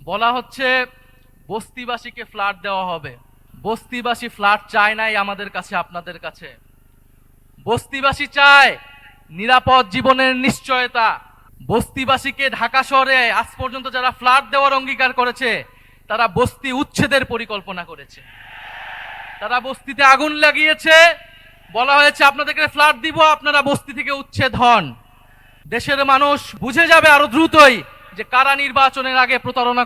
বলা হচ্ছে বস্তিবাসীকে ফ্ল্যাট দেওয়া হবে। বস্তিবাসী ফ্ল্যাট চায় নাই আমাদের কাছে, আপনাদের কাছে। বস্তিবাসী চায় নিরাপদ জীবনের নিশ্চয়তা। বস্তিবাসীকে ঢাকা শহরে আজ পর্যন্ত যারা ফ্ল্যাট দেওয়ার অঙ্গীকার করেছে তারা বস্তি উচ্ছেদের পরিকল্পনা করেছে। তারা বস্তিতে আগুন লাগিয়েছে, বলা হয়েছে আপনাদেরকে ফ্ল্যাট দিব, আপনারা বস্তি থেকে উচ্ছেদ হন। দেশের মানুষ বুঝে যাবে আরো দ্রুতই যে কারা নির্বাচনের আগে প্রতারণা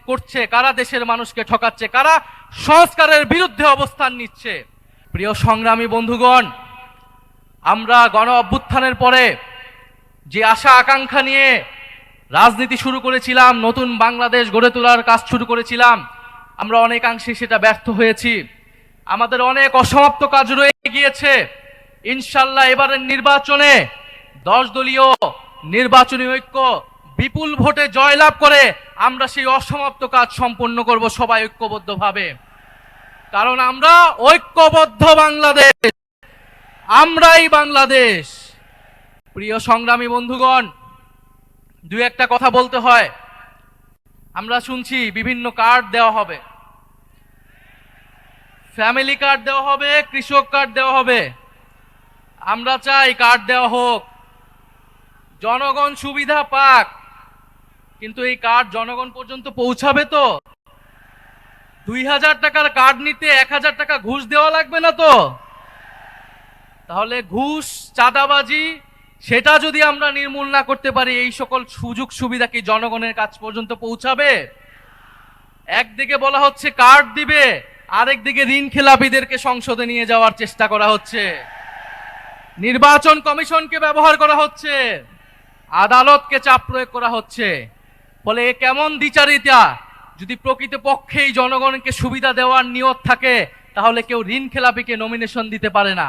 করছে, কারা দেশের মানুষকে ঠকাচ্ছে, কারা সংস্কারের বিরুদ্ধে অবস্থান নিচ্ছে। প্রিয় সংগ্রামী বন্ধুগণ, আমরা গণ অভ্যুত্থানের পরে যে আশা আকাঙ্ক্ষা নিয়ে রাজনীতি শুরু করেছিলাম, নতুন বাংলাদেশ গড়ে তোলার কাজ শুরু করেছিলাম, আমরা অনেকাংশে সেটা ব্যর্থ হয়েছি। আমাদের অনেক অসমাপ্ত কাজ রয়ে গিয়েছে। ইনশাল্লাহ এবারের নির্বাচনে 10 দলীয় নির্বাচনী ঐক্য বিপুল ভোটে জয়লাভ করে আমরা সেই অসমাপ্ত কাজ সম্পন্ন করব সবাই ঐক্যবদ্ধভাবে। কারণ আমরা ঐক্যবদ্ধ বাংলাদেশ, আমরাই বাংলাদেশ। প্রিয় সংগ্রামী বন্ধুগণ, দুই একটা কথা বলতে হয়। আমরা শুনছি বিভিন্ন কার্ড দেওয়া হবে, ফ্যামিলি কার্ড দেওয়া হবে, কৃষক কার্ড দেওয়া হবে। আমরা চাই কার্ড দেওয়া হোক, জনগণ সুবিধা পাক, কিন্তু এই কার্ড জনগণ পর্যন্ত পৌঁছাবে তো? 2000 টাকার কার্ড নিতে 1000 টাকা ঘুষ দেওয়া লাগবে না তো? তাহলে ঘুষ, চাঁদাবাজি সেটা যদি আমরা নির্মূল না করতে পারি, এই সকল সুযোগ সুবিধা কি জনগণের কাছ পর্যন্ত পৌঁছাবে? একদিকে বলা হচ্ছে কার্ড দিবে, আরেকদিকে ঋণ খেলাপিদেরকে সংসদে নিয়ে যাওয়ার চেষ্টা করা হচ্ছে, নির্বাচন কমিশনকে ব্যবহার করা হচ্ছে, আদালতকে চাপ প্রয়োগ করা হচ্ছে। ফলে কেমন দ্বিচারিতা? যদি প্রকৃতপক্ষেই জনগণকে সুবিধা দেওয়ার নিয়ত থাকে তাহলে কেউ ঋণ খেলাপিকে নমিনেশন দিতে পারে না।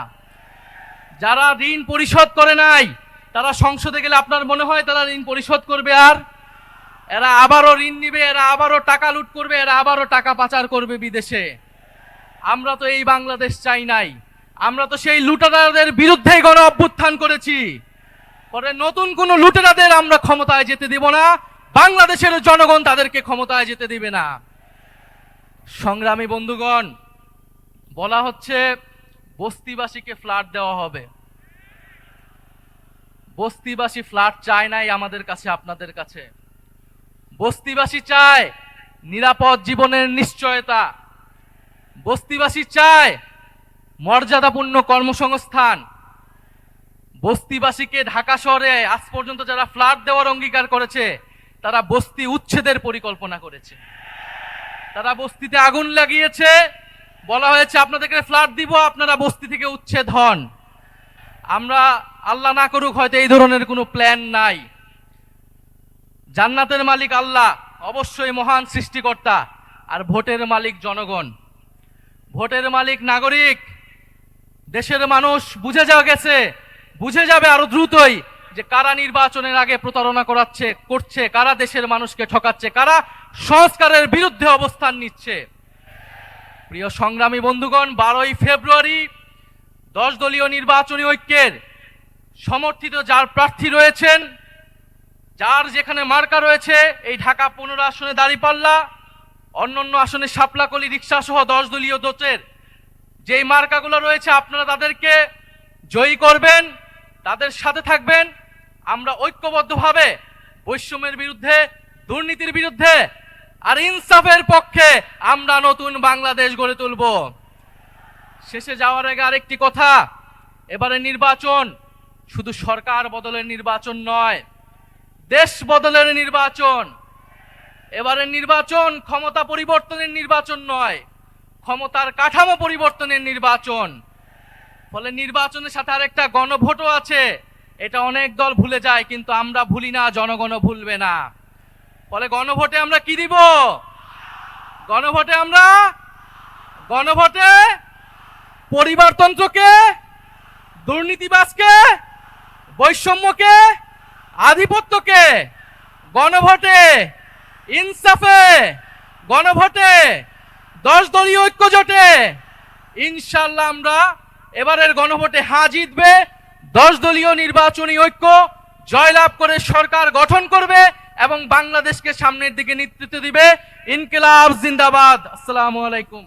যারা ঋণ পরিশোধ করে নাই তারা সংসদে গেলে আপনার মনে হয় তারা ঋণ পরিশোধ করবে? আর এরা আবারও ঋণ নিবে, এরা আবারও টাকা লুট করবে, এরা আবারও টাকা পাচার করবে বিদেশে। আমরা তো এই বাংলাদেশ চাই নাই। আমরা তো সেই লুটেরাদের বিরুদ্ধেই গণ অভ্যুত্থান করেছি। পরে নতুন কোন লুটেরাদের আমরা ক্ষমতায় যেতে দেব না, বাংলাদেশের জনগণ তাদেরকে ক্ষমতায় যেতে দিবে না। সংগ্রামী বন্ধুগণ, বলা হচ্ছে বস্তিবাসীকে ফ্ল্যাট দেওয়া হবে। বস্তিবাসী ফ্ল্যাট চায় নাই আমাদের কাছে, আপনাদের কাছে। বস্তিবাসী চায় নিরাপদ জীবনের নিশ্চয়তা। বস্তিবাসী চায় মর্যাদাপূর্ণ কর্মসংস্থান। বস্তিবাসীকে ঢাকা শহরে আজ পর্যন্ত যারা ফ্ল্যাট দেওয়ার অঙ্গীকার করেছে তারা বস্তি উচ্ছেদের পরিকল্পনা করেছে। তারা বস্তিতে আগুন লাগিয়েছে, বলা হয়েছে আপনাদেরকে ফ্ল্যাট দিব, আপনারা বস্তি থেকে উচ্ছেদ হন। আমরা আল্লাহ না করুক হয়তো এই ধরনের কোনো প্ল্যান নাই। জান্নাতের মালিক আল্লাহ, অবশ্যই মহান সৃষ্টিকর্তা, আর ভোটের মালিক জনগণ, ভোটের মালিক নাগরিক। দেশের মানুষ বুঝে যাবে আরো দ্রুতই যে কারা নির্বাচনের আগে প্রতারণা করছে, কারা দেশের মানুষকে ঠকাচ্ছে, কারা সংস্কারের বিরুদ্ধে অবস্থান নিচ্ছে। প্রিয় সংগ্রামী বন্ধুগণ, 12ই ফেব্রুয়ারি 10 দলীয় নির্বাচনী ঐক্যের সমর্থিত যার প্রার্থী রয়েছেন, যার যেখানে মার্কা রয়েছে, এই ঢাকা 15 আসনে দাঁড়িপাল্লা, অন্যান্য আসনে শাপলাকলি, রিক্সা সহ 10 দলীয় জোটের যেই মার্কাগুলো রয়েছে, আপনারা তাদেরকে জয়ী করবেন, তাদের সাথে থাকবেন। আমরা ঐক্যবদ্ধভাবে বৈষম্যের বিরুদ্ধে, দুর্নীতির বিরুদ্ধে আর ইনসাফের পক্ষে আমরা নতুন বাংলাদেশ গড়ে তুলব। শেষে যাওয়ার আগে আরেকটি কথা, এবারে নির্বাচন শুধু সরকার বদলের নির্বাচন নয়, দেশ বদলের নির্বাচন। এবারে নির্বাচন ক্ষমতা পরিবর্তনের নির্বাচন নয়, ক্ষমতার কাঠামো পরিবর্তনের নির্বাচন। ফলে নির্বাচনের সাথে আরেকটা গণভোটও আছে। এটা অনেক দল ভুলে যায়, কিন্তু আমরা ভুলি না, জনগণও ভুলবে না। ফলে গণভোটে আমরা কি দিব? গণভোটে পরিবারতন্ত্রকে, দুর্নীতিবাজকে, বৈষম্যকে, আধিপত্যকে, গণভোটে ইনসাফে, গণভোটে 10 দলীয় ঐক্য জোটে ইনশাল্লাহ আমরা এবারের গণভোটে হ্যাঁ জিতবে। 10 দলীয় নির্বাচনী ঐক্য জয়লাভ করে সরকার গঠন করবে এবং বাংলাদেশকে সামনের দিকে নেতৃত্ব দিবে। ইনকিলাব জিন্দাবাদ। আসসালামু আলাইকুম।